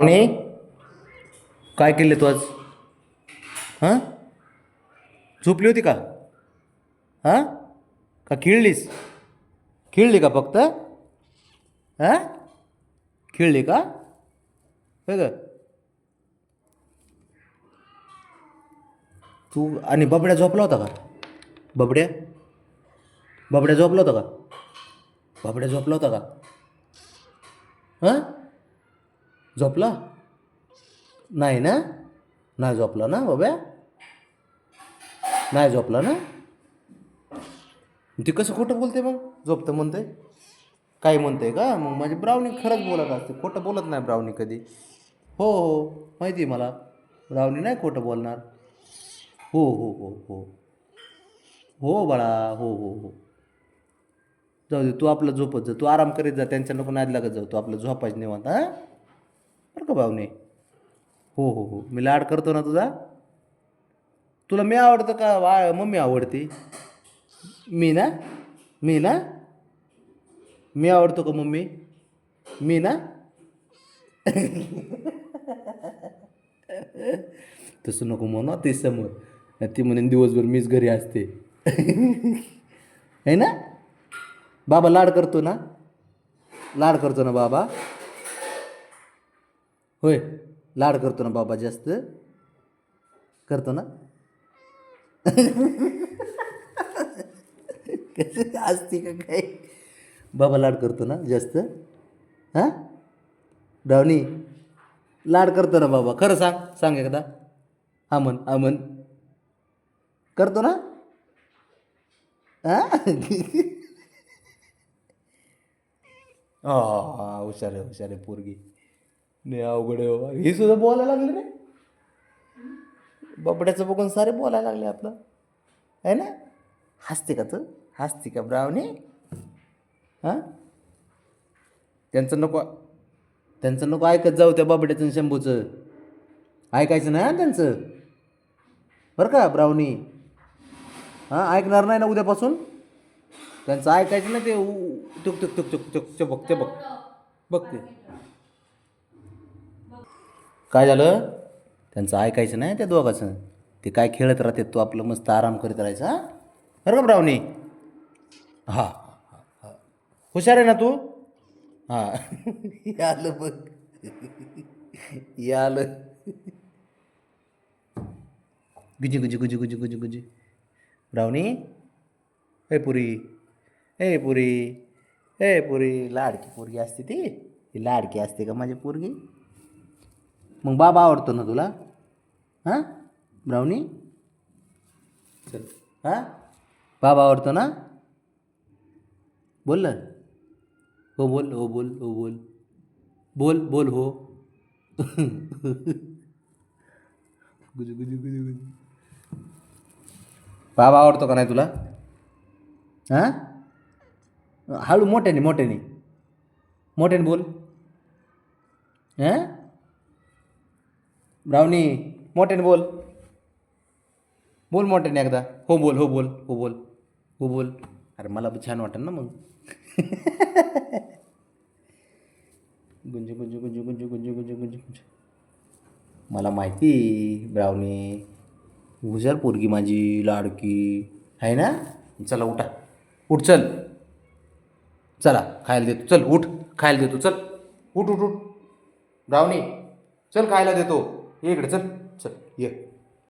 आणि काय केले तू आज? हां, झोपली होती का? हां, का खेळलीस? खेळली का फक्त? हां, खेळली का? होय ग. तू आणि बबड्या झोपला होता का? बबड्या बबड्या झोपला होता का? बबड्या झोपला होता का? हां, झोपला नाही ना? नाही झोपला ना बब्या? नाही झोपला ना? ती कसं खोटं बोलते मग? झोपतं म्हणते. काय म्हणते का मग? माझी ब्राउनी खरंच बोलत असते, खोटं बोलत नाही ब्राउनी कधी. हो हो, माहिती आहे मला. ब्राउनी नाही खोटं बोलणार. हो हो हो हो. हो बाळा, हो हो हो. जाऊ दे, तू आपलं झोपत जा, तू आराम करीत जा, त्यांच्या नको नाद लागत जाऊ, तू आपलं झोपायचं निवांत. हां, बरं का ब्राउनी? हो हो हो, मी लाड करतो ना तुझा. तुला मी आवडतं का मम्मी आवडते? मी ना? मी ना? मी आवडतो का मम्मी? मी ना? तसं नको म्हणू ते समोर, ती म्हणे दिवसभर मीच घरी असते. है ना? बाबा लाड करतो ना? लाड करतो ना बाबा? होय, लाड करतो ना बाबा जास्त? करतो ना? कसं असते का काय? बाबा लाड करतो ना जास्त? हां, डावणी लाड करतो ना बाबा? खरं सांग, सांग एकदा. हा म्हण, हा म्हण. करतो ना? हां. हा, हुशार आहे, हुशार आहे पोरगी. नाही अवघड आहे बाबा, ही सुद्धा बोलायला लागली रे. बबड्याचं बघून सारे बोलायला लागले आपलं, आहे ना? हसते का तू? हसते का ब्रावणी? हां, त्यांचं नको, त्यांचं नको ऐकत जाऊ, त्या बबड्याचं आणि शंभूचं. ऐकायचं नाही हां त्यांचं, बरं का ब्रावणी? हां, ऐकणार नाही ना उद्यापासून? त्यांचं ऐकायचं नाही, ते टुक टुक टुक टुक टुक, ते बघ, ते बघ, बघ ते काय झालं. त्यांचं ऐकायचं नाही त्या दोघाचं. ते काय खेळत राहते, तू आपलं मस्त आराम करीत राहायचा. हां, बरं का ब्रावणी? हां, हुशार आहे ना तू? हां. आलं बघ, आलं. गुजी गुजी गुजी गुजी गुजी गुजी. ब्रावणी, ए पुरी, ए पुरी, ए पुरी. लाडकी पोरगी असते ती, ती लाडकी असते का माझी पोरगी? मग बाबा आवडतो ना तुला? हां, ब्रावणी? चल. हां, बाबा आवडतो ना? बोल ना. हो बोल, हो बोल, हो बोल. बोल बोल हो. गुजू गुजू गुजू गुजू. बाबा आवडतो का नाही तुला? हां, हळू, मोठ्याने मोठ्याने, मोठ्याने बोल. हां, ब्रावणी, मोठ्याने बोल. बोल मोठ्याने एकदा. हो बोल, हो बोल, हो बोल, हो बोल. अरे मला बी छान वाटेल ना मग. गुंजू गुंजू गुंजू गुंजू गुंजू गुंजू गुंजू गुंजू. मला माहिती, ब्रावणी हुशार पोरगी माझी लाडकी, आहे ना? चला उठा, उठ चल. चला खायला देतो, चल उठ. खायला देतो, चल. उठ उठ उठ. ब्रावणी, चल खायला देतो. ये इकडे चल. चल ये.